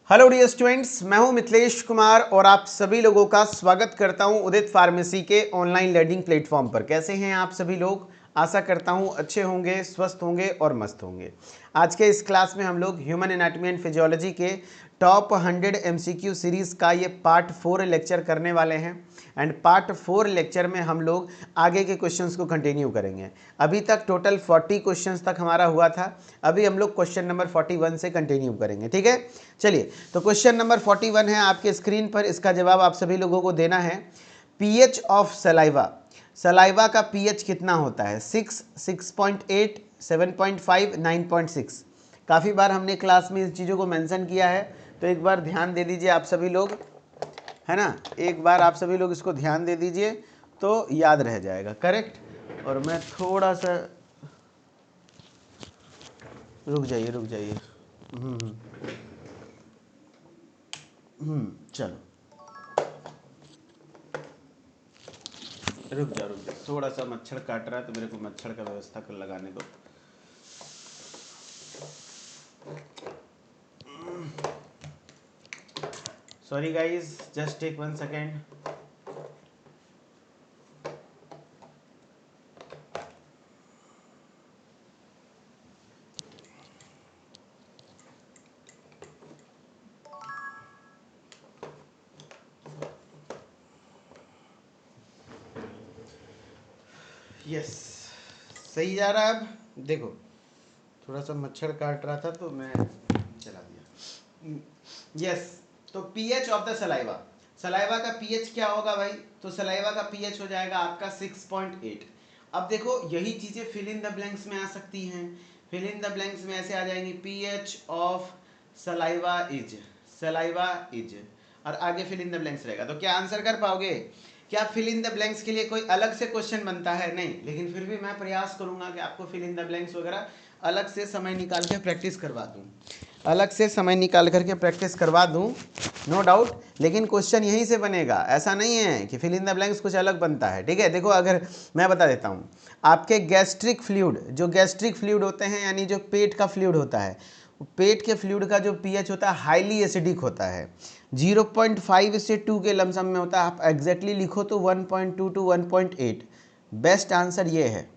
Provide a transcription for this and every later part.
Hello dear students, मैं हूं मिथिलेश कुमार और आप सभी लोगों का स्वागत करता हूं उदित फार्मेसी के ऑनलाइन लर्निंग प्लेटफॉर्म पर। कैसे हैं आप सभी लोग? आशा करता हूं अच्छे होंगे, स्वस्थ होंगे और मस्त होंगे। आज के इस क्लास में हम लोग ह्यूमन एनाटॉमी एंड फिजियोलॉजी के टॉप 100 एमसीक्यू सीरीज़ का ये पार्ट 4 लेक्चर करने वाले हैं एंड पार्ट 4 लेक्चर में हम लोग आगे के क्वेश्चंस को कंटिन्यू करेंगे। अभी तक टोटल 40 क्वेश्चंस तक हमारा हुआ था। अभी हम लोग क्वेश्चन नंबर 41 से कंटिन्यू करेंगे। ठीक है, चलिए तो क्वेश्चन नंबर 41 है आपके स्क्रीन पर। इसका जवाब आप सभी लोगों को देना है। पीएच ऑफ सलाइवा, सलाइवा का पीएच कितना होता है? 6, 6.8, 7.5, 9.6। काफ़ी बार हमने क्लास में इस चीज़ों को मेंशन किया है, तो एक बार ध्यान दे दीजिए आप सभी लोग, है ना। एक बार आप सभी लोग इसको ध्यान दे दीजिए तो याद रह जाएगा। करेक्ट। और मैं थोड़ा सा रुक जाइए चलो रुक जा, थोड़ा सा मच्छर काट रहा है तो मेरे को मच्छर का व्यवस्था कर लगाने दो। Sorry guys, just take 1 second. Yes, सही जा रहा है। अब देखो, थोड़ा सा मच्छर काट रहा था तो मैं चला दिया। यस, तो pH of the saliva, saliva का पीएच क्या होगा भाई? तो सलाइवा का पीएच हो जाएगा आपका 6.8। अब देखो, यही चीजें फिल इन द ब्लैंक्स में आ सकती हैं। फिल इन द ब्लैंक्स में ऐसे आ जाएंगी, पीएच ऑफ सलाइवा इज, और आगे फिल इन द ब्लैंक्स रहेगा। तो क्या आंसर कर पाओगे? क्या फिल इन द ब्लैंक्स के लिए कोई अलग से क्वेश्चन बनता है? नहीं, लेकिन फिर भी मैं प्रयास करूंगा कि आपको फिल इन द ब्लैंक्स वगैरह अलग से समय निकाल के प्रैक्टिस करवा दूं, अलग से समय निकाल करके प्रैक्टिस करवा दूं, नो डाउट। लेकिन क्वेश्चन यहीं से बनेगा, ऐसा नहीं है कि फिल इन द ब्लैंक्स कुछ अलग बनता है। ठीक है, देखो, अगर मैं बता देता हूँ, आपके गैस्ट्रिक फ्लूइड, जो गैस्ट्रिक फ्लूइड होते हैं यानी जो पेट का फ्लूइड होता है, पेट के फ्लूइड का जो पीएच होता है हाईली एसिडिक होता है। 0.5 से 2 के लमसम में होता है। आप एग्जैक्टली लिखो तो 1.2 to 1.8 बेस्ट आंसर ये है।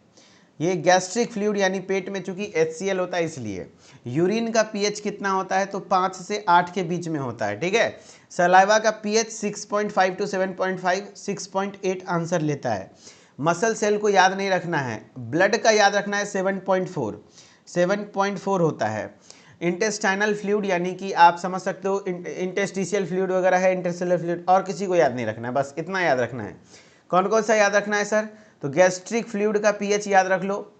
ये गैस्ट्रिक फ्लूइड यानी पेट में चूंकि HCl होता है इसलिए। यूरिन का पीएच कितना होता है? तो 5 से 8 के बीच में होता है। ठीक है, सलाइवा का पीएच 6.5 to 7.5, 6.8 आंसर लेता है। मसल सेल को याद नहीं रखना है, ब्लड का याद रखना है। 7.4 होता है। इंटेस्टाइनल फ्लूइड यानी कि आप समझ सकते हो इंटेस्टिशियल फ्लूइड वगैरह है, इंटरसेलुलर फ्लूइड, और किसी को याद नहीं रखना है, बस इतना याद रखना है। कौन कौन सा याद रखना है सर? तो गैस्ट्रिक फ्लूइड का पीएच याद रख लो,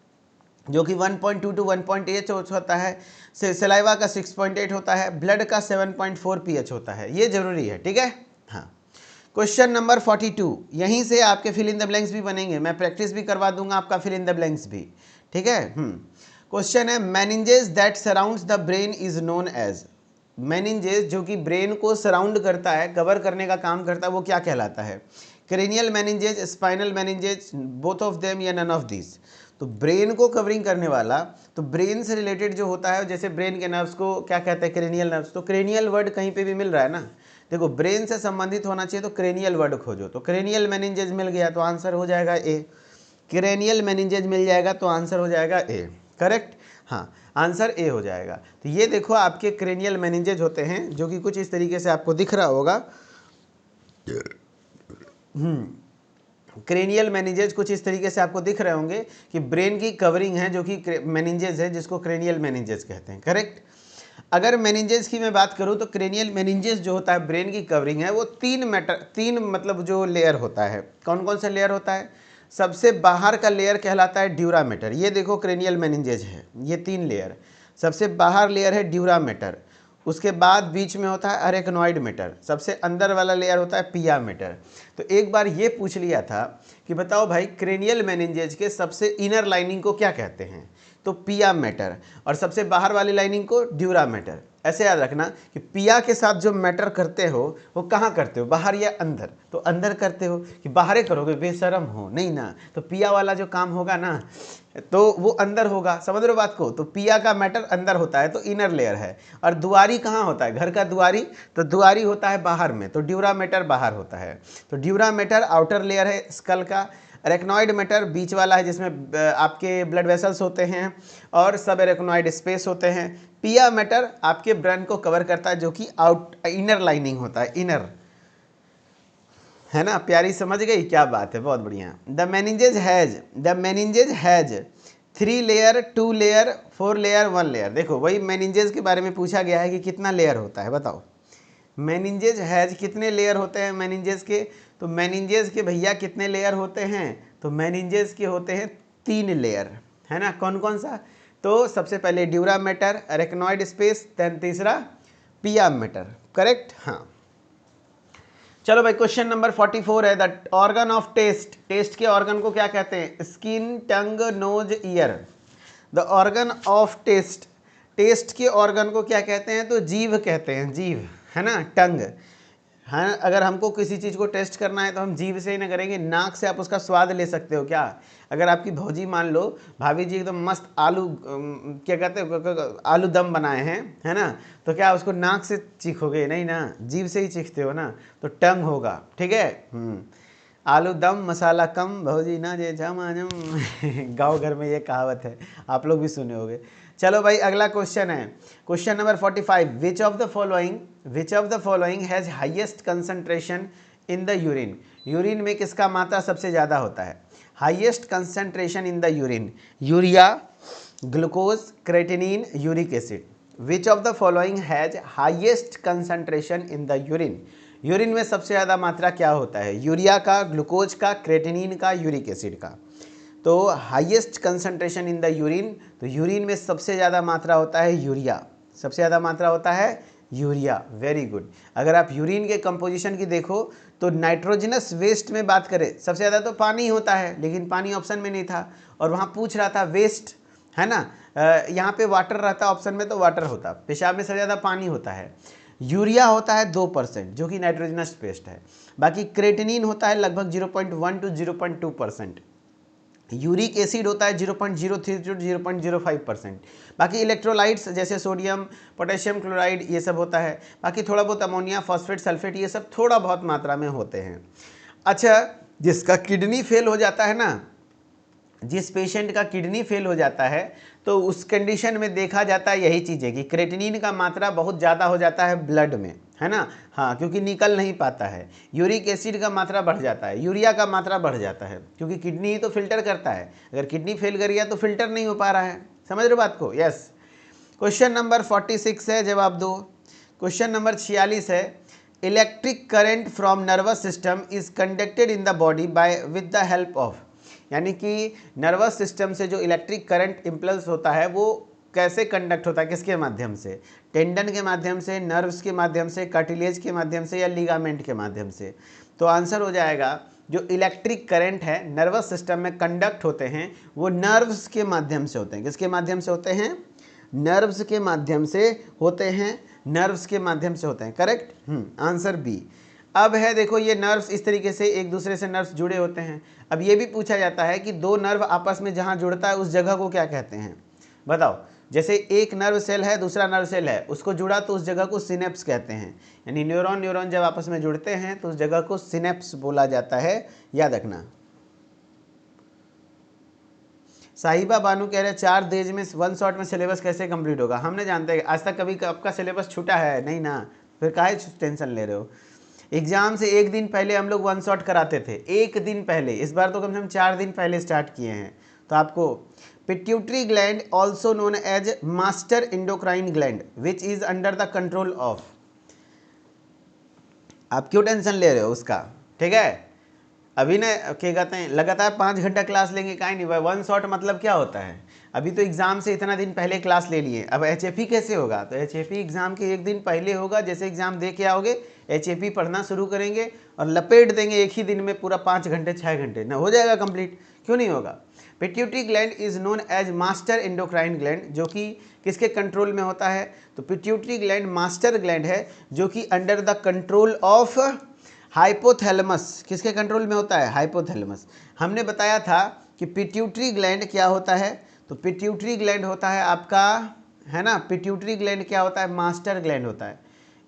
जो कि 1.2 to 1.8 होता है। सलाइवा का 6.8 होता है। ब्लड का 7.4 पीएच होता है। ये जरूरी है। ठीक है, हाँ। क्वेश्चन नंबर 42, यहीं से आपके फिल इन द ब्लैंक्स भी बनेंगे, मैं प्रैक्टिस भी करवा दूंगा आपका फिल इन द ब्लैंक्स भी। ठीक है, क्वेश्चन है, meninges that surrounds the brain is known as. Meninges जो कि ब्रेन को सराउंड करता है, कवर करने का काम करता है, वो क्या कहलाता है? Cranial meninges, spinal meninges, both of them या नन ऑफ दिस? तो ब्रेन को कवरिंग करने वाला, तो ब्रेन से रिलेटेड जो होता है, जैसे ब्रेन के नर्व्स को क्या कहते हैं? Cranial nerves. तो क्रेनियल वर्ड कहीं पे भी मिल रहा है ना, देखो ब्रेन से संबंधित होना चाहिए तो क्रेनियल वर्ड खोजो। तो क्रेनियल मेनिंजेस मिल गया तो आंसर हो जाएगा ए। क्रेनियल मेनिंजेस मिल जाएगा तो आंसर हो जाएगा ए। करेक्ट, हाँ, आंसर ए हो जाएगा। तो ये देखो आपके क्रेनियल मेनिंजेस होते हैं, जो कि कुछ इस तरीके से आपको दिख रहा होगा। क्रेनियल मेनिंजेस कुछ इस तरीके से आपको दिख रहे होंगे कि ब्रेन की कवरिंग है, जो कि मेनिंजेस है, जिसको क्रेनियल मेनिंजेस कहते हैं। करेक्ट। अगर मेनिंजेस की मैं बात करूं तो क्रेनियल मेनिंजेस जो होता है, ब्रेन की कवरिंग है, वो तीन मतलब जो लेयर होता है। कौन कौन सा लेयर होता है? सबसे बाहर का लेयर कहलाता है ड्यूरामेटर। ये देखो क्रेनियल मेनिंजेस है, ये 3 लेयर। सबसे बाहर लेयर है ड्यूरामेटर, उसके बाद बीच में होता है अरेक्नॉइड मेटर, सबसे अंदर वाला लेयर होता है पिया मेटर। तो एक बार ये पूछ लिया था कि बताओ भाई, क्रेनियल मेनिंजेस के सबसे इनर लाइनिंग को क्या कहते हैं? तो पिया मेटर, और सबसे बाहर वाली लाइनिंग को ड्यूरा मेटर। ऐसे याद रखना कि पिया के साथ जो मैटर करते हो वो कहाँ करते हो, बाहर या अंदर? तो अंदर करते हो कि बाहर करोगे, बेशरम हो, नहीं ना। तो पिया वाला जो काम होगा ना तो वो अंदर होगा, समझ रहे हो बात को? तो पिया का मैटर अंदर होता है तो इनर लेयर है। और दुआरी कहाँ होता है, घर का दुआरी? तो दुआरी होता है बाहर में, तो ड्यूरा मैटर बाहर होता है। तो ड्यूरा मैटर आउटर लेयर है स्कल का, एरेक्नॉइड मैटर बीच वाला है जिसमें आपके ब्लड वेसल्स होते हैं और सब एरेक्नॉइड स्पेस होते हैं। पिया मैटर आपके ब्रेन को कवर करता है जो कि आउट इनर लाइनिंग होता है, इनर, है ना। प्यारी समझ गई, क्या बात है, बहुत बढ़िया। The meninges has 3 layer, 2 layer, 4 layer, 1 layer. देखो वही मेनिंजेज के बारे में पूछा गया है कि कितना लेयर होता है, बताओ। मेनिंजेज हैज कितने लेयर होते हैं मेनिंजेज के? तो मेनिंजेज के भैया कितने लेयर होते हैं? तो मेनिंजेज के होते हैं 3 लेयर, है ना। कौन कौन सा? तो सबसे पहले dura mater, arachnoid space, then तीसरा पिया मैटर, करेक्ट। हाँ चलो भाई, क्वेश्चन नंबर 44 है, the organ of taste. Taste के ऑर्गन को क्या कहते हैं? Skin, tongue, nose, ear. The organ of taste, taste के ऑर्गन को क्या कहते हैं? तो जीभ कहते हैं, जीभ, है ना, टंग। हाँ, अगर हमको किसी चीज़ को टेस्ट करना है तो हम जीभ से ही ना करेंगे, नाक से आप उसका स्वाद ले सकते हो क्या? अगर आपकी भौजी मान लो, भाभी जी एकदम मस्त आलू क्या कहते हो, आलू दम बनाए हैं, है ना, तो क्या उसको नाक से चीखोगे? नहीं ना, जीभ से ही चीखते हो ना, तो टंग होगा, ठीक है। आलू दम मसाला कम, भौजी ना जे झमाझम गाँव घर में ये कहावत है, आप लोग भी सुने होंगे। चलो भाई, अगला क्वेश्चन है, question number 45, which of the following has highest concentration in the urine. Urine में किसका मात्रा सबसे ज़्यादा होता है? Highest concentration in the urine, urea, glucose, creatinine, uric acid. Which of the following has highest concentration in the urine. Urine में सबसे ज़्यादा मात्रा क्या होता है? यूरिया का, ग्लूकोज का, क्रेटिनिन का, यूरिक एसिड का। तो highest concentration in the urine, तो यूरिन में सबसे ज़्यादा मात्रा होता है यूरिया, सबसे ज़्यादा मात्रा होता है यूरिया। Very good. अगर आप यूरिन के कंपोजिशन की देखो तो नाइट्रोजनस वेस्ट में बात करें, सबसे ज़्यादा तो पानी होता है, लेकिन पानी ऑप्शन में नहीं था और वहाँ पूछ रहा था वेस्ट, है ना। यहाँ पे वाटर रहता ऑप्शन में तो वाटर होता, पेशाब में सबसे ज़्यादा पानी होता है। यूरिया होता है 2% जो कि नाइट्रोजनस वेस्ट है। बाकी क्रेटिनिन होता है लगभग 0.1 to 0.2%। यूरिक एसिड होता है 0.03 to 0.05%। बाकी इलेक्ट्रोलाइट्स जैसे सोडियम, पोटेशियम क्लोराइड ये सब होता है। बाकी थोड़ा बहुत अमोनिया, फॉस्फेट, सल्फेट ये सब थोड़ा बहुत मात्रा में होते हैं। अच्छा, जिसका किडनी फेल हो जाता है ना, जिस पेशेंट का किडनी फेल हो जाता है तो उस कंडीशन में देखा जाता है यही चीज़ है कि क्रेटिनिन का मात्रा बहुत ज़्यादा हो जाता है ब्लड में, है ना। हाँ, क्योंकि निकल नहीं पाता है। यूरिक एसिड का मात्रा बढ़ जाता है, यूरिया का मात्रा बढ़ जाता है, क्योंकि किडनी ही तो फिल्टर करता है। अगर किडनी फेल कर गया तो फिल्टर नहीं हो पा रहा है। समझ रहे हो बात को? यस। क्वेश्चन नंबर 46 है, जवाब दो। क्वेश्चन नंबर 46 है, electric current from nervous system is conducted in the body by with the help of. यानी कि नर्वस सिस्टम से जो इलेक्ट्रिक करंट इम्पल्स होता है वो कैसे कंडक्ट होता है, किसके माध्यम से? टेंडन के माध्यम से, नर्व्स के माध्यम से, कार्टिलेज के माध्यम से या लिगामेंट के माध्यम से। तो आंसर हो जाएगा जो इलेक्ट्रिक करंट है नर्वस सिस्टम में कंडक्ट होते हैं वो नर्व्स के माध्यम से होते हैं। किसके माध्यम से होते हैं? नर्व्स के माध्यम से होते हैं, नर्व्स के माध्यम से होते हैं, करेक्ट। Answer B. अब है देखो, ये नर्व्स इस तरीके से एक दूसरे से नर्व्स जुड़े होते हैं। अब ये भी पूछा जाता है कि दो नर्व आपस में जहाँ जुड़ता है उस जगह को क्या कहते हैं, बताओ। जैसे एक नर्व सेल है, दूसरा नर्व सेल है, उसको जुड़ा तो उस जगह को सिनेप्स कहते हैं। यानी न्यूरॉन न्यूरॉन जब आपस में जुड़ते हैं तो उस जगह को सिनेप्स बोला जाता है, याद रखना। साहिबा बानू कह रहे हैं 4 डेज में 1 शॉट में सिलेबस कैसे कंप्लीट होगा? हमने जानते हैं आज तक कभी आपका सिलेबस छूटा है नहीं ना, फिर काहे टेंशन ले रहे हो। एग्जाम से एक दिन पहले हम लोग 1 शॉट कराते थे, एक दिन पहले। इस बार तो कम से कम 4 दिन पहले स्टार्ट किए हैं। तो आपको pituitary gland also known as master endocrine gland which is under the control of. आप क्यों टेंशन ले रहे हो उसका, ठीक है। अभी ना क्या कहते हैं लगातार 5 घंटा क्लास लेंगे काहे नहीं भाई, वन शॉट मतलब क्या होता है, अभी तो एग्जाम से इतना दिन पहले क्लास ले लिए, अब HFE कैसे होगा, तो HFE एग्जाम के एक दिन पहले होगा, जैसे एग्जाम दे के आओगे HFE पढ़ना शुरू करेंगे और लपेट देंगे एक ही दिन में पूरा 5 घंटे 6 घंटे ना, हो जाएगा कंप्लीट, क्यों नहीं होगा। Pituitary gland is known as master endocrine gland, जो कि किसके कंट्रोल में होता है, तो पिट्यूटरी ग्लैंड मास्टर ग्लैंड है जो कि under the control of hypothalamus, किसके कंट्रोल में होता है, हाइपोथैलेमस। हमने बताया था कि पिट्यूटरी ग्लैंड क्या होता है, तो पिट्यूटरी ग्लैंड होता है आपका, है ना, पिट्यूटरी ग्लैंड क्या होता है, मास्टर ग्लैंड होता है,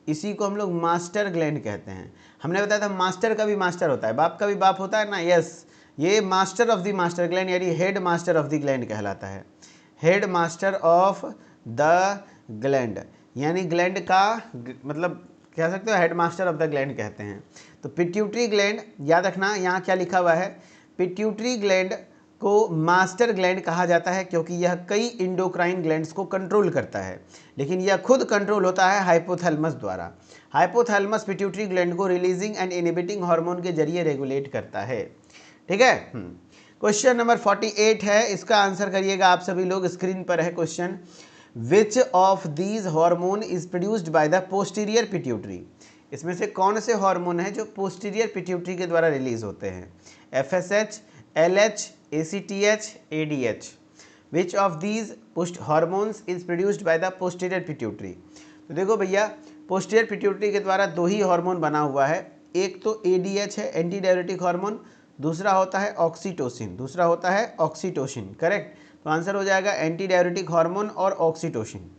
इसी को हम लोग मास्टर ग्लैंड कहते हैं। हमने बताया था मास्टर का भी मास्टर होता है, बाप का भी बाप होता है ना, यस, ये master of the master gland यानी head master of the gland कहलाता है, head master of the gland, यानी ग्लैंड का मतलब कह सकते हो head master of the gland कहते हैं। तो पिट्यूटरी ग्लैंड याद रखना, यहाँ क्या लिखा हुआ है, पिट्यूटरी ग्लैंड को मास्टर ग्लैंड कहा जाता है क्योंकि यह कई इंडोक्राइन ग्लैंड्स को कंट्रोल करता है, लेकिन यह खुद कंट्रोल होता है हाइपोथैलेमस द्वारा। हाइपोथैलेमस पिट्यूटरी ग्लैंड को रिलीजिंग एंड इनहिबिटिंग हार्मोन के जरिए रेगुलेट करता है, ठीक है। क्वेश्चन नंबर 48 है, इसका आंसर करिएगा आप सभी लोग, स्क्रीन पर है question. Which of these hormone is produced by the posterior pituitary, इसमें से कौन से हार्मोन है जो पोस्टीरियर पिट्यूटरी के द्वारा रिलीज होते हैं, FSH, LH, ACTH, ADH। Which of these hormones is produced by the posterior pituitary. तो देखो भैया, पोस्टीरियर पिट्यूटरी के द्वारा दो ही हार्मोन बना हुआ है, एक तो ADH है एंटी डायरेटिक हार्मोन, दूसरा होता है ऑक्सीटोसिन, दूसरा होता है ऑक्सीटोसिन, करेक्ट। तो आंसर हो जाएगा एंटी डायरेटिक हार्मोन और ऑक्सीटोसिन,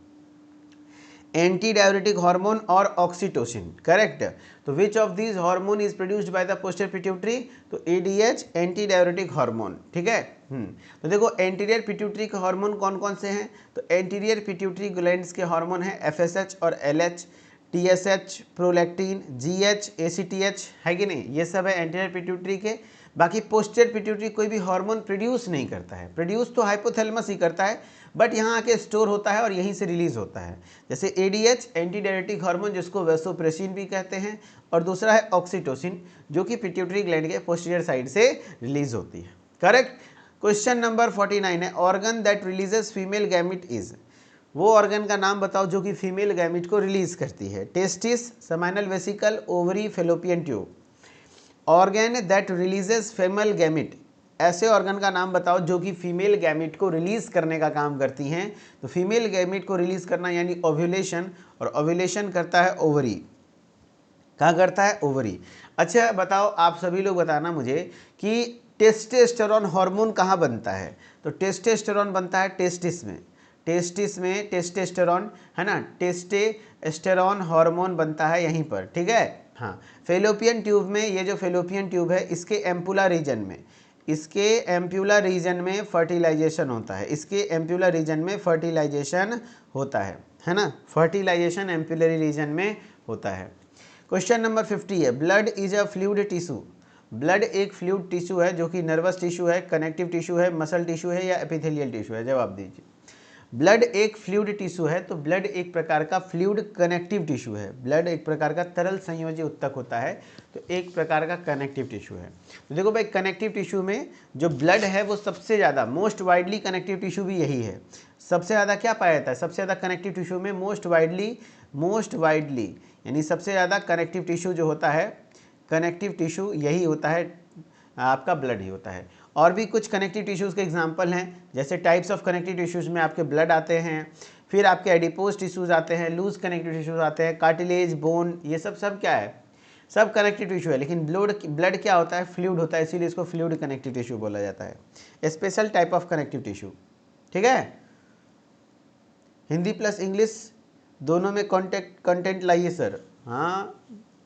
एंटी डायरेटिक हार्मोन और ऑक्सीटोसिन, करेक्ट। तो which of these hormone is produced by the posterior pituitary, तो ADH एंटी डायरेटिक हार्मोन, ठीक है। तो देखो एंटीरियर पिट्यूटरी के हार्मोन कौन कौन से हैं, तो एंटीरियर पिट्यूटरी ग्लैंड्स के हार्मोन हैं FSH और LH, TSH, prolactin, GH, ACTH, है कि नहीं, ये सब है एंटीरियर पिट्यूटरी के। बाकी पोस्टीरियर पिट्यूटरी कोई भी हार्मोन प्रोड्यूस नहीं करता है, प्रोड्यूस तो हाइपोथैलेमस ही करता है, बट यहाँ आके स्टोर होता है और यहीं से रिलीज होता है। जैसे ADH एंटी डायरेटिक हार्मोन जिसको वैसोप्रेसिन भी कहते हैं, और दूसरा है ऑक्सीटोसिन जो कि पिट्यूटरी ग्लैंड के पोस्टीरियर साइड से रिलीज होती है, करेक्ट। क्वेश्चन नंबर 49 है, organ that releases female gamete is, वो ऑर्गन का नाम बताओ जो कि फीमेल गैमिट को रिलीज करती है, testis, seminal vesicle, ovary, fallopian tube. Organ that releases female gamete, ऐसे ऑर्गन का नाम बताओ जो कि फीमेल गैमिट को रिलीज करने का काम करती हैं। तो फीमेल गैमिट को रिलीज करना यानी ओव्यूलेशन, और ओव्यूलेशन करता है ओवरी, कहाँ करता है, ओवरी। अच्छा बताओ आप सभी लोग बताना मुझे कि टेस्टोस्टेरोन हार्मोन कहाँ बनता है, तो टेस्टोस्टेरोन बनता है टेस्टिस में, टेस्टिस में टेस्टोस्टेरोन, है ना, टेस्टोस्टेरोन हार्मोन बनता है यहीं पर, ठीक है। हाँ, फेलोपियन ट्यूब में, ये जो फेलोपियन ट्यूब है इसके एम्पुला रीजन में, इसके एम्पुला रीजन में फर्टिलाइजेशन होता है, इसके एम्पुला रीजन में फर्टिलाइजेशन होता है ना, फर्टिलाइजेशन एम्पुलरी रीजन में होता है। क्वेश्चन नंबर 50 है, blood is a fluid tissue, blood एक फ्लूइड टिश्यू है जो कि नर्वस टिश्यू है, कनेक्टिव टिश्यू है, मसल टिश्यू है या एपिथेलियल टिश्यू है, जवाब दीजिए। ब्लड एक फ्लूइड टिश्यू है, तो ब्लड एक प्रकार का फ्लूइड कनेक्टिव टिश्यू है, ब्लड एक प्रकार का तरल संयोजी उत्तक होता है, तो एक प्रकार का कनेक्टिव टिश्यू है। तो देखो भाई, कनेक्टिव टिश्यू में जो ब्लड है वो सबसे ज़्यादा मोस्ट वाइडली कनेक्टिव टिश्यू भी यही है, सबसे ज़्यादा क्या पाया जाता है, सबसे ज़्यादा कनेक्टिव टिश्यू में मोस्ट वाइडली यानी सबसे ज़्यादा कनेक्टिव टिश्यू जो होता है, कनेक्टिव टिश्यू यही होता है, आपका ब्लड ही होता है। और भी कुछ कनेक्टिव टिश्यूज़ के एग्जांपल हैं, जैसे टाइप्स ऑफ कनेक्टिव टिश्यूज़ में आपके ब्लड आते हैं, फिर आपके एडिपोज टिश्यूज़ आते हैं, लूज कनेक्टिव टिश्यूज़ आते हैं, कार्टिलेज, बोन, ये सब क्या है, सब कनेक्टिव टिश्यू है। लेकिन ब्लड क्या होता है, फ्लूइड होता है, इसीलिए इसको फ्लूइड कनेक्टिव टिश्यू बोला जाता है, special type of connective tissue, ठीक है। हिंदी प्लस इंग्लिश दोनों में कंटेंट लाइए सर। हाँ,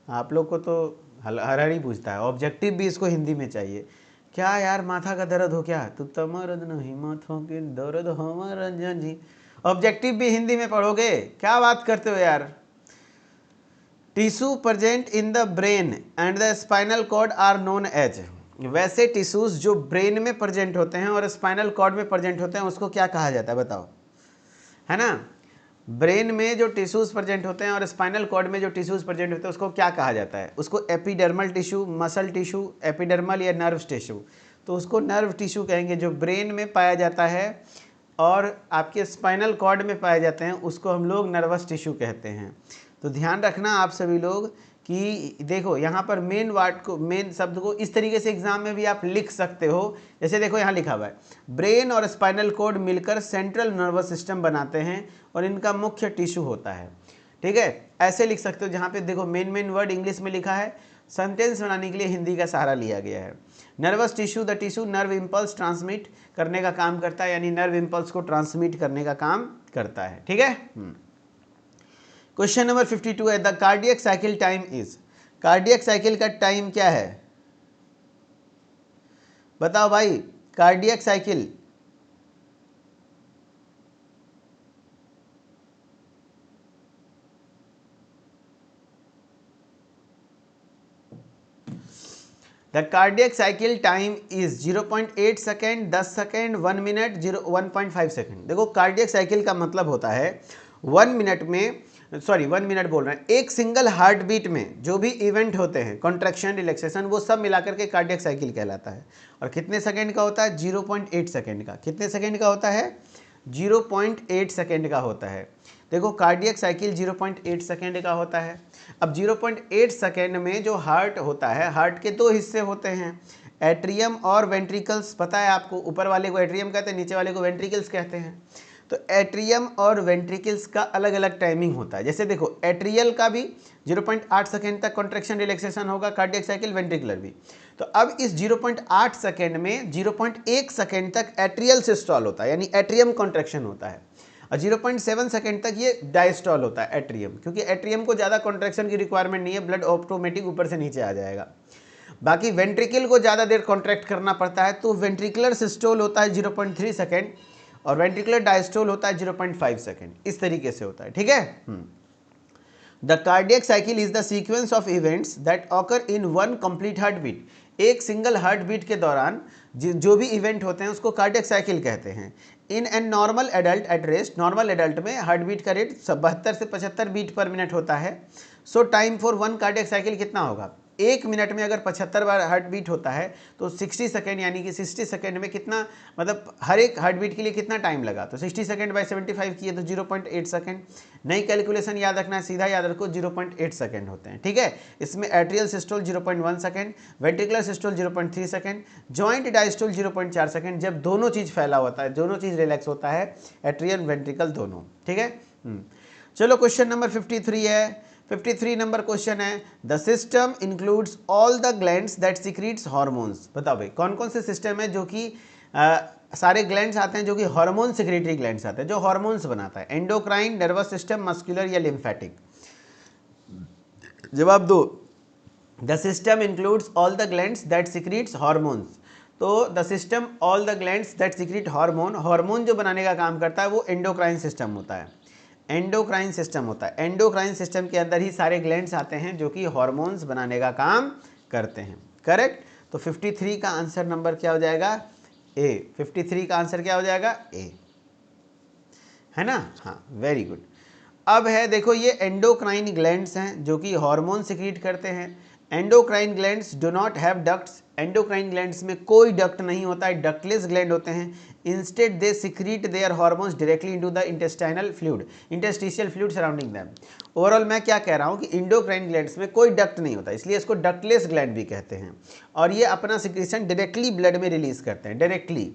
आप लोग को तो हर ही पूछता है, ऑब्जेक्टिव भी इसको हिंदी में चाहिए। क्या यार, माथा का दर्द हो क्या, तू तमरद नहीं माथों के दर्द हमारा जी, ऑब्जेक्टिव भी हिंदी में पढ़ोगे, क्या बात करते हो यार। Tissue present in the brain and the spinal cord are known as, वैसे टिश्यूज जो ब्रेन में प्रेजेंट होते हैं और स्पाइनल कॉर्ड में प्रेजेंट होते हैं उसको क्या कहा जाता है बताओ, है ना। ब्रेन में जो टिश्यूज प्रेजेंट होते हैं और स्पाइनल कॉर्ड में जो टिश्यूज प्रेजेंट होते हैं उसको क्या कहा जाता है? उसको epidermal tissue, muscle tissue, epidermal या नर्व टिश्यू। तो उसको नर्व टिश्यू कहेंगे। जो ब्रेन में पाया जाता है और आपके स्पाइनल कॉर्ड में पाए जाते हैं उसको हम लोग नर्वस टिश्यू कहते हैं। तो ध्यान रखना आप सभी लोग कि देखो यहाँ पर मेन वर्ड को, मेन शब्द को इस तरीके से एग्जाम में भी आप लिख सकते हो। जैसे देखो यहाँ लिखा हुआ है ब्रेन और स्पाइनल कॉर्ड मिलकर सेंट्रल नर्वस सिस्टम बनाते हैं और इनका मुख्य टिश्यू होता है। ठीक है, ऐसे लिख सकते हो। जहाँ पे देखो मेन वर्ड इंग्लिश में लिखा है, सेंटेंस बनाने के लिए हिंदी का सहारा लिया गया है। Nervous tissue, the tissue nerve impulse transmit करने का काम करता है, यानी नर्व इम्पल्स को ट्रांसमिट करने का काम करता है। ठीक है। क्वेश्चन नंबर 52 है, the cardiac cycle time is. Cardiac cycle का टाइम क्या है? बताओ भाई, cardiac cycle. The cardiac cycle time is 0.8 second, 10 second, 1 minute, 1.5 second. देखो कार्डियक साइकिल का मतलब होता है 1 मिनट में, सॉरी 1 मिनट बोल रहे हैं, एक सिंगल हार्ट बीट में जो भी इवेंट होते हैं, कॉन्ट्रैक्शन, रिलैक्सेशन, वो सब मिलाकर के कार्डियक साइकिल कहलाता है। और कितने सेकेंड का होता है? 0.8 सेकेंड का। कितने सेकेंड का होता है? 0.8 सेकेंड का होता है। देखो कार्डियक साइकिल 0.8 सेकेंड का होता है। अब 0.8 सेकेंड में जो हार्ट होता है, हार्ट के दो हिस्से होते हैं, एट्रियम और वेंट्रिकल्स। पता है आपको, ऊपर वाले को एट्रियम कहते हैं, नीचे वाले को वेंट्रिकल्स कहते हैं। तो एट्रियम और वेंट्रिकल्स का अलग अलग टाइमिंग होता है। जैसे देखो एट्रियल का भी 0.8 सेकेंड तक कॉन्ट्रैक्शन रिलैक्सेशन होगा, कार्डियक साइकिल, वेंट्रिकुलर भी। तो अब इस 0.8 सेकेंड में 0.1 सेकेंड तक एट्रियल सिस्टॉल होता है, यानी एट्रियम कॉन्ट्रैक्शन होता है। और 0.7 सेकेंड तक ये डायस्टॉल होता है एट्रियम, क्योंकि एट्रियम को ज़्यादा कॉन्ट्रैक्शन की रिक्वायरमेंट नहीं है, ब्लड ऑटोमेटिक ऊपर से नीचे आ जाएगा। बाकी वेंट्रिकल को ज़्यादा देर कॉन्ट्रैक्ट करना पड़ता है, तो वेंट्रिकुलर सिस्टोल होता है 0.3 सेकेंड और वेंट्रिकुलर डायस्टोल होता है 0.5 सेकेंड। इस तरीके से होता है। ठीक है। The cardiac cycle is the sequence of events that occur in one complete heartbeat. एक सिंगल हार्ट बीट के दौरान जो भी इवेंट होते हैं उसको कार्डियक साइकिल कहते हैं। In an normal adult at rest, normal adult में हार्ट बीट का रेट 72 से 75 बीट पर मिनट होता है। सो time for one cardiac cycle कितना होगा? एक मिनट में अगर 75 बार हार्ट बीट होता है तो 60 सेकेंड, यानी कि 60 सेकेंड में कितना, मतलब हर एक हार्ट बीट के लिए कितना टाइम लगा? तो 60 सेकेंड बाई 75 किए तो 0.8 सेकेंड। नई कैलकुलेशन याद रखना है, सीधा याद रखो, 0.8 सेकेंड होते हैं। ठीक है। इसमें atrial systole 0.1 second, ventricular systole 0.3 second, joint diastole 0.4 second, जब दोनों चीज़ फैला होता है, दोनों चीज़ रिलैक्स होता है, एट्रियल वेंट्रिकल दोनों। ठीक है। चलो क्वेश्चन नंबर 53 है। 53 नंबर क्वेश्चन है, the system includes all the glands that secretes hormones. बताओ भाई कौन कौन से सिस्टम है जो कि सारे ग्लैंड्स आते हैं जो कि हार्मोन सिक्रेटरी ग्लैंड्स आते हैं, जो हार्मोन्स बनाता है। एंडोक्राइन, नर्वस सिस्टम, मस्कुलर या लिम्फेटिक? जवाब दो। The system includes all the glands that secretes hormones. तो the system all the glands that secrete hormone, hormone जो बनाने का काम करता है वो एंडोक्राइन सिस्टम होता है। एंडोक्राइन सिस्टम होता है। एंडोक्राइन सिस्टम के अंदर ही सारे ग्लैंड्स आते हैं जो कि हार्मोन्स बनाने का काम करते हैं। करेक्ट। तो 53 का आंसर नंबर क्या हो जाएगा? ए। 53 का आंसर क्या हो जाएगा? ए, है ना? हाँ, वेरी गुड। अब है देखो, ये एंडोक्राइन ग्लैंड्स हैं जो कि हार्मोन सिक्रीट करते हैं। Endocrine glands do not have ducts. Endocrine glands में कोई डक्ट नहीं होता है, डक्टलेस ग्लैंड होते हैं। Instead they secrete their hormones directly into the intestinal fluid, interstitial fluid surrounding them. Overall मैं क्या कह रहा हूँ कि एंडोक्राइन ग्लैंड्स में कोई डक्ट नहीं होता, इसलिए इसको डक्टलेस ग्लैंड भी कहते हैं। और ये अपना सिक्रीशन डायरेक्टली ब्लड में रिलीज करते हैं, directly.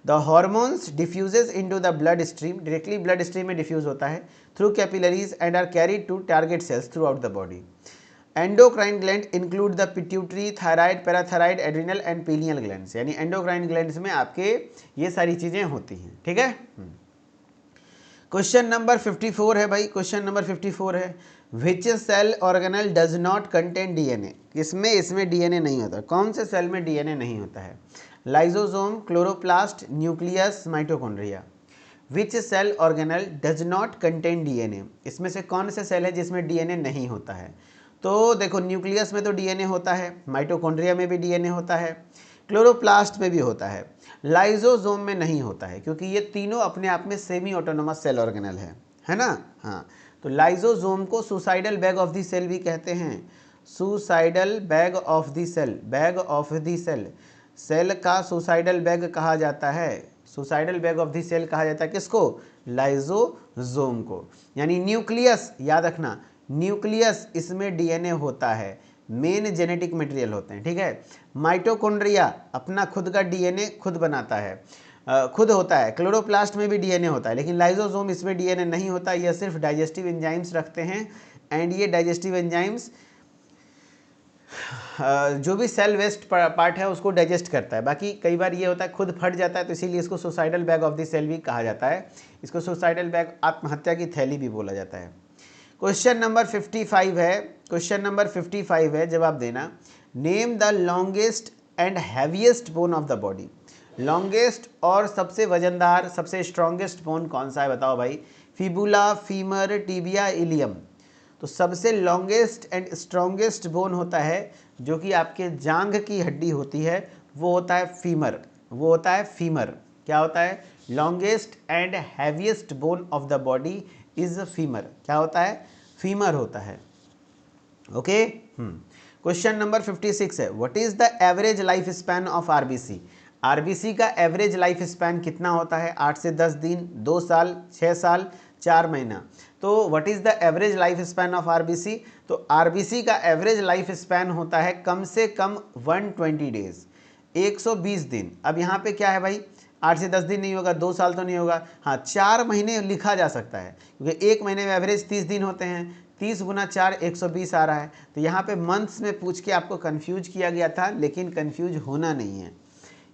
The hormones diffuses into the bloodstream, directly bloodstream में डिफ्यूज होता है through capillaries and are carried to target cells throughout the body. Endocrine gland include the pituitary, thyroid, parathyroid, adrenal and pineal glands, यानी endocrine glands में आपके ये सारी चीजें होती हैं। ठीक है। क्वेश्चन नंबर 54 है भाई, क्वेश्चन नंबर 54 है, which cell organelle does not contain DNA. इसमें डीएनए नहीं होता। कौन से सेल में डीएनए नहीं होता है? Lysosome, chloroplast, nucleus, mitochondria. Which cell organelle does not contain DNA, इसमें से कौन से सेल है जिसमें डीएनए नहीं होता है? तो देखो न्यूक्लियस में तो डीएनए होता है, माइटोकॉन्ड्रिया में भी डीएनए होता है, क्लोरोप्लास्ट में भी होता है, लाइजोसोम में नहीं होता है, क्योंकि ये तीनों अपने आप में सेमी ऑटोनोमस सेल ऑर्गेनल है है ना। हाँ, तो लाइजोसोम को suicidal bag of the cell भी कहते हैं, suicidal bag of the cell, bag of the cell, cell का सुसाइडल बैग कहा जाता है, suicidal bag of the cell कहा जाता है किसको, लाइजोसोम को। यानी न्यूक्लियस, याद रखना न्यूक्लियस, इसमें डीएनए होता है, मेन जेनेटिक मटेरियल होते हैं, ठीक है। माइटोकॉन्ड्रिया अपना खुद का डीएनए खुद बनाता है, खुद होता है। क्लोरोप्लास्ट में भी डीएनए होता है, लेकिन लाइजोसोम इसमें डीएनए नहीं होता, यह सिर्फ डाइजेस्टिव एंजाइम्स रखते हैं। एंड ये डाइजेस्टिव एंजाइम्स जो भी सेल वेस्ट पार्ट है उसको डाइजेस्ट करता है। बाकी कई बार ये होता है खुद फट जाता है, तो इसीलिए इसको suicidal bag of the cell भी कहा जाता है। इसको सुसाइडल बैग, आत्महत्या की थैली भी बोला जाता है। क्वेश्चन नंबर 55 है, क्वेश्चन नंबर 55 है, जवाब देना। Name the longest and heaviest bone of the body. Longest और सबसे वजनदार, सबसे स्ट्रॉन्गेस्ट बोन कौन सा है बताओ भाई। Fibula, femur, tibia, ilium. तो सबसे लॉन्गेस्ट एंड स्ट्रॉन्गेस्ट बोन होता है जो कि आपके जांघ की हड्डी होती है, वो होता है फीमर, वो होता है फीमर। क्या होता है, longest and heaviest bone of the body is femur. क्या होता है, फीमर होता है। ओके। क्वेश्चन नंबर 56 है, what is the average life span of RBC. RBC का एवरेज लाइफ स्पैन कितना होता है, 8 से 10 दिन, 2 साल, 6 साल, 4 महीना। तो what is the average life span of RBC. तो आरबीसी का एवरेज लाइफ स्पैन होता है कम से कम 120 डेज, 120 दिन। अब यहाँ पे क्या है भाई, 8 से 10 दिन नहीं होगा, 2 साल तो नहीं होगा, हाँ 4 महीने लिखा जा सकता है, क्योंकि एक महीने में एवरेज 30 दिन होते हैं, 30 गुना 4 120 आ रहा है। तो यहाँ पे मंथ्स में पूछ के आपको कंफ्यूज किया गया था, लेकिन कंफ्यूज होना नहीं है,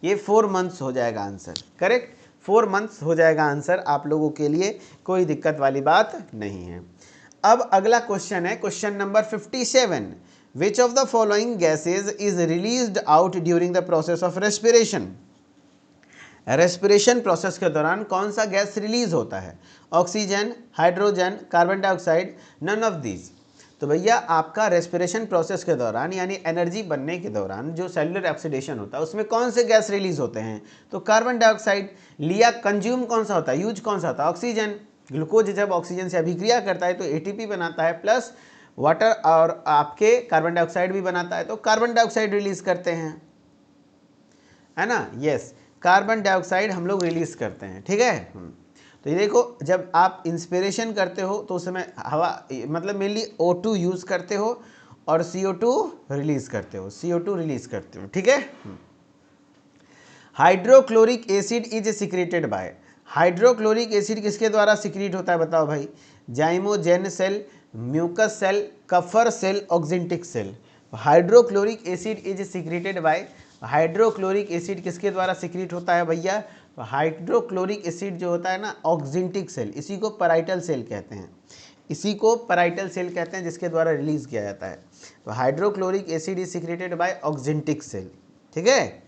ये 4 मंथ्स हो जाएगा आंसर, करेक्ट 4 मंथ्स हो जाएगा आंसर आप लोगों के लिए, कोई दिक्कत वाली बात नहीं है। अब अगला क्वेश्चन है, question number 57, which of the following gases is released out during the process of respiration. Respiration process के दौरान कौन सा गैस रिलीज होता है, oxygen, hydrogen, carbon dioxide, none of these. तो भैया आपका रेस्पिरेशन प्रोसेस के दौरान यानी एनर्जी बनने के दौरान जो सेलुलर ऑक्सीडेशन होता है उसमें कौन से गैस रिलीज होते हैं, तो कार्बन डाइऑक्साइड। लिया कंज्यूम कौन सा होता है, यूज कौन सा होता है, ऑक्सीजन। ग्लूकोज जब ऑक्सीजन से अभिक्रिया करता है तो एटीपी बनाता है, प्लस वाटर और आपके कार्बन डाइऑक्साइड भी बनाता है, तो कार्बन डाइऑक्साइड रिलीज करते हैं, है ना। यस, कार्बन डाइऑक्साइड हम लोग रिलीज करते हैं, ठीक है। तो ये देखो, जब आप इंस्पिरेशन करते हो तो उस समय हवा मतलब मेनली O2 यूज करते हो और CO2 रिलीज करते हो, CO2 रिलीज करते हो, ठीक है। Hydrochloric acid is secreted by. Hydrochloric acid किसके द्वारा सिक्रीट होता है बताओ भाई, zymogen cell, mucus cell, Kupffer cell, oxyntic cell. Hydrochloric acid is secreted by, hydrochloric acid किसके द्वारा सिक्रीट होता है भैया, हाइड्रोक्लोरिक एसिड जो होता है ना, ऑक्जेंटिक सेल, इसी को पैराइटल सेल कहते हैं, इसी को पैराइटल सेल कहते हैं, जिसके द्वारा रिलीज किया जाता है। तो hydrochloric acid is secreted by oxyntic cell, ठीक है।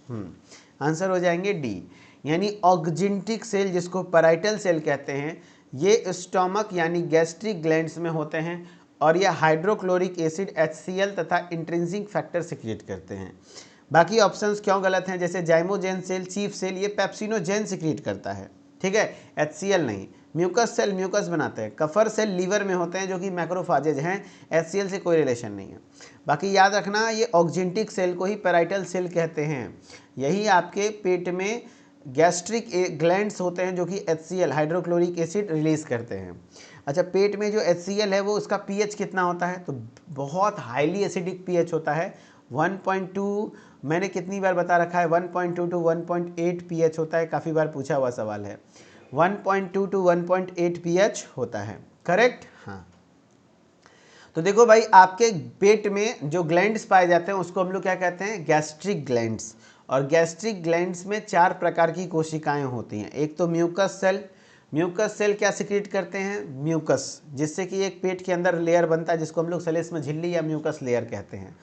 आंसर हो जाएंगे डी, यानी ऑक्जेंटिक सेल जिसको पैराइटल सेल कहते हैं, ये स्टोमक यानी गैस्ट्रिक ग्लैंड्स में होते हैं, और यह हाइड्रोक्लोरिक एसिड HCl तथा इंट्रिंसिक फैक्टर सिक्रिएट करते हैं। बाकी ऑप्शंस क्यों गलत हैं, जैसे जाइमोजेन सेल, चीफ सेल, ये पेप्सिनोजेन सिक्रिएट करता है, ठीक है, HCl नहीं। म्यूकस सेल म्यूकस बनाते हैं, कफर सेल लीवर में होते हैं जो कि मैक्रोफाजेज हैं, HCl से कोई रिलेशन नहीं है। बाकी याद रखना ये ऑक्जेंटिक सेल को ही पैराइटल सेल कहते हैं। यही आपके पेट में गैस्ट्रिक ग्लैंड्स होते हैं जो कि HCl हाइड्रोक्लोरिक एसिड रिलीज करते हैं। अच्छा, पेट में जो HCl है वो उसका pH कितना होता है, तो बहुत हाईली एसिडिक pH होता है, 1.2, मैंने कितनी बार बता रखा है, 1.2 to 1.8 pH होता है, काफ़ी बार पूछा हुआ सवाल है, 1.2 to 1.8 pH होता है, करेक्ट। हाँ, तो देखो भाई आपके पेट में जो ग्लैंड्स पाए जाते हैं उसको हम लोग क्या कहते हैं, गैस्ट्रिक ग्लैंड्स। और गैस्ट्रिक ग्लैंड्स में 4 प्रकार की कोशिकाएं होती हैं। एक तो म्यूकस सेल, म्यूकस सेल क्या सिक्रीट करते हैं, म्यूकस, जिससे कि एक पेट के अंदर लेयर बनता है जिसको हम लोग श्लेष्म झिल्ली या म्यूकस लेयर कहते हैं।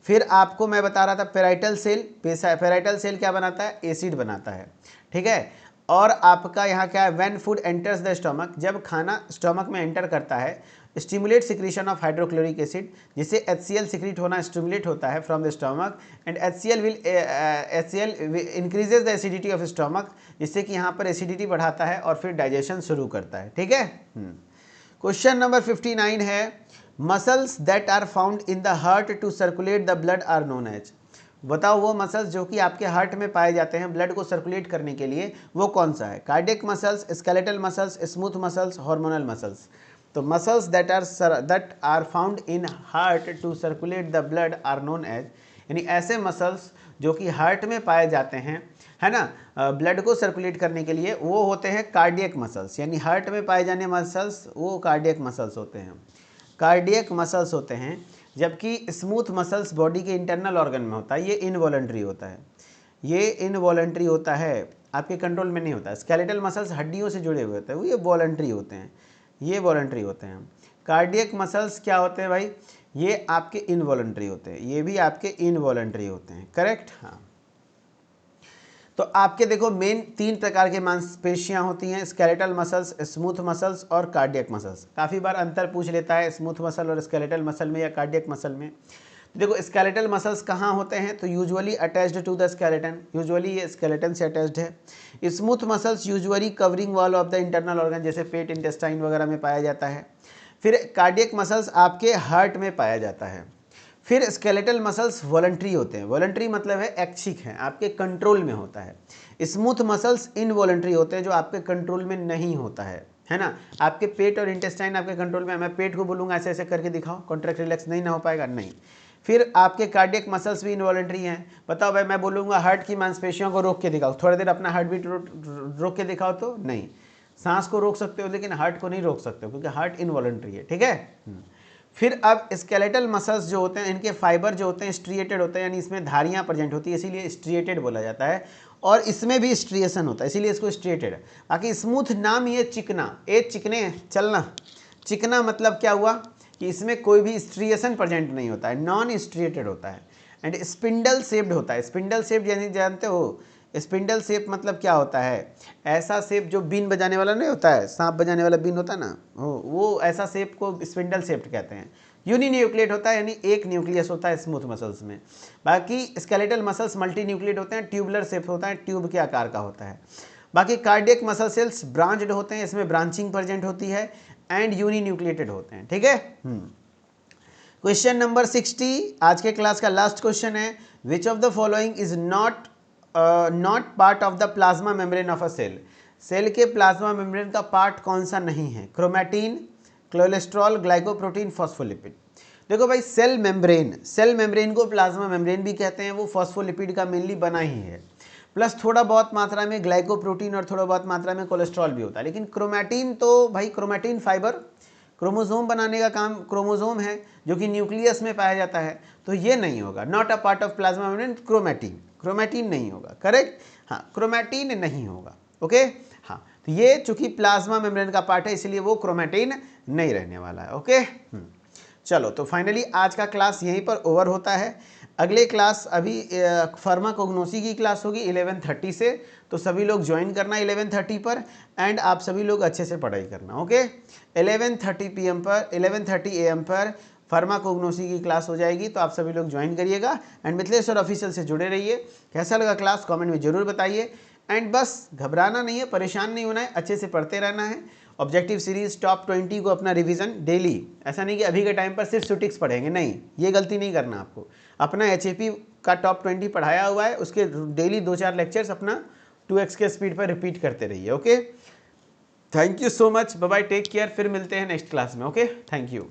फिर आपको मैं बता रहा था पैराइटल सेल, पैराइटल सेल क्या बनाता है, एसिड बनाता है, ठीक है। और आपका यहाँ क्या है, when food enters the stomach, जब खाना स्टोमक में एंटर करता है, stimulate secretion of hydrochloric acid, जिससे HCl सिक्रीट होना स्टिमुलेट होता है from the stomach, and HCl increases the acidity of stomach, जिससे कि यहाँ पर एसिडिटी बढ़ाता है और फिर डाइजेशन शुरू करता है, ठीक है। क्वेश्चन नंबर 59 है, muscles that are found in the heart to circulate the blood are known as. बताओ वो मसल्स जो कि आपके हार्ट में पाए जाते हैं ब्लड को सर्कुलेट करने के लिए, वो कौन सा है? Cardiac muscles, skeletal muscles, smooth muscles, hormonal muscles. तो muscles that are found in heart to circulate the blood are known as, यानी ऐसे मसल्स जो कि हार्ट में पाए जाते हैं, है ना, ब्लड को सर्कुलेट करने के लिए, वो होते हैं कार्डियक मसल्स। यानी हार्ट में पाए जाने मसल्स वो कार्डियक मसल्स होते हैं, कार्डियक मसल्स होते हैं। जबकि स्मूथ मसल्स बॉडी के इंटरनल ऑर्गन में होता है, ये इनवॉलंटरी होता है, ये इनवॉलंटरी होता है, आपके कंट्रोल में नहीं होता है। स्केलेटल मसल्स हड्डियों से जुड़े हुए होते हैं, वो ये वॉलंटरी होते हैं, ये वॉलंटरी होते हैं। कार्डियक मसल्स क्या होते हैं भाई? ये आपके इनवॉलंटरी होते हैं, ये भी आपके इनवॉलंटरी होते हैं, करेक्ट। हाँ, तो आपके देखो मेन 3 प्रकार के मांसपेशियां होती हैं, स्केलेटल मसल्स, स्मूथ मसल्स और कार्डियक मसल्स। काफ़ी बार अंतर पूछ लेता है स्मूथ मसल और स्केलेटल मसल में या कार्डियक मसल में। तो देखो स्केलेटल मसल्स कहाँ होते हैं? तो usually attached to the skeleton, usually ये स्केलेटन से अटैच्ड है। Smooth muscles usually covering wall of the internal organ, जैसे पेट, इंटेस्टाइन वगैरह में पाया जाता है। फिर कार्डियक मसल्स आपके हार्ट में पाया जाता है। फिर स्केलेटल मसल्स वॉलंटरी होते हैं, वॉलंटरी मतलब है ऐच्छिक है, आपके कंट्रोल में होता है। स्मूथ मसल्स इनवॉलंटरी होते हैं, जो आपके कंट्रोल में नहीं होता है ना। आपके पेट और इंटेस्टाइन आपके कंट्रोल में, मैं पेट को बोलूँगा ऐसे ऐसे करके दिखाओ, कॉन्ट्रैक्ट रिलैक्स नहीं ना हो पाएगा, नहीं। फिर आपके कार्डियक मसल्स भी इनवॉलंटरी हैं। बताओ भाई, मैं बोलूँगा हार्ट की मांसपेशियों को रोक के दिखाओ, थोड़ी देर अपना हार्ट बीट रोक के दिखाओ, तो नहीं। सांस को रोक सकते हो लेकिन हार्ट को नहीं रोक सकते हो, क्योंकि हार्ट इनवॉलंटरी है, ठीक है। फिर अब स्केलेटल मसल्स जो होते हैं, इनके फाइबर जो होते हैं स्ट्रिएटेड होते हैं, यानी इसमें धारियां प्रेजेंट होती है, इसीलिए स्ट्रिएटेड बोला जाता है। और इसमें भी स्ट्रिएशन होता है, इसीलिए इसको स्ट्रिएटेड। बाकी स्मूथ नाम ये चिकना, ए चिकने चलना, चिकना मतलब क्या हुआ कि इसमें कोई भी स्ट्रिएशन प्रेजेंट नहीं होता है, नॉन स्ट्रिएटेड होता है। एंड स्पिंडल शेप्ड होता है। स्पिंडल शेप्ड यानी जानते हो स्पिंडल शेप मतलब क्या होता है? ऐसा शेप जो बीन बजाने वाला नहीं होता है, सांप बजाने वाला बीन होता है ना, वो ऐसा शेप को स्पिंडल शेप्ड कहते हैं। यूनिन्यूक्लिएट होता है, यानी एक न्यूक्लियस होता है स्मूथ मसल्स में। बाकी स्केलेटल मसल्स मल्टी न्यूक्लिएट होते हैं, ट्यूबुलर शेप होता है, ट्यूब के आकार का होता है। बाकी कार्डियक मसल सेल्स ब्रांच्ड होते हैं, इसमें ब्रांचिंग प्रेजेंट होती है, एंड यूनिन्यूक्लिएटेड होते हैं, ठीक है। क्वेश्चन नंबर 60 आज के क्लास का लास्ट क्वेश्चन है, which of the following is not part of the plasma membrane of a cell. Cell के प्लाज्मा मेम्ब्रेन का पार्ट कौन सा नहीं है? Chromatin, cholesterol, glycoprotein, phospholipid. देखो भाई, सेल मेम्ब्रेन को प्लाज्मा मेम्ब्रेन भी कहते हैं, वो फॉस्फोलिपिड का मेनली बना ही है, प्लस थोड़ा बहुत मात्रा में ग्लाइकोप्रोटीन और थोड़ा बहुत मात्रा में कोलेस्ट्रॉल भी होता है। लेकिन क्रोमैटिन तो भाई, क्रोमैटिन फाइबर क्रोमोसोम बनाने का काम क्रोमोसोम है, जो कि न्यूक्लियस में पाया जाता है, तो ये नहीं होगा। Not a part of plasma membrane, chromatin नहीं होगा, करेक्ट। हाँ, क्रोमैटिन नहीं होगा, ओके। हाँ, तो ये चूंकि प्लाज्मा मेम्ब्रेन का पार्ट है, इसलिए वो क्रोमैटिन नहीं रहने वाला है, ओके। चलो, तो फाइनली आज का क्लास यहीं पर ओवर होता है। अगले क्लास अभी फार्माकोग्नोसी की क्लास होगी 11:30 से, तो सभी लोग ज्वाइन करना 11:30 पर, एंड आप सभी लोग अच्छे से पढ़ाई करना, ओके। 11:30 PM पर, 11:30 AM पर फार्माकोग्नोसी की क्लास हो जाएगी, तो आप सभी लोग ज्वाइन करिएगा। एंड मिथिलेश्वर ऑफिशियल से जुड़े रहिए। कैसा लगा क्लास कमेंट में जरूर बताइए। एंड बस घबराना नहीं है, परेशान नहीं होना है, अच्छे से पढ़ते रहना है। ऑब्जेक्टिव सीरीज टॉप 20 को अपना रिवीजन डेली, ऐसा नहीं कि अभी के टाइम पर सिर्फ सुटिक्स पढ़ेंगे, नहीं, ये गलती नहीं करना आपको। अपना HAP का टॉप 20 पढ़ाया हुआ है, उसके डेली 2-4 लेक्चर्स अपना 2x के स्पीड पर रिपीट करते रहिए, okay. Thank you so much, bye bye, take care, फिर मिलते हैं नेक्स्ट क्लास में, ओके, थैंक यू।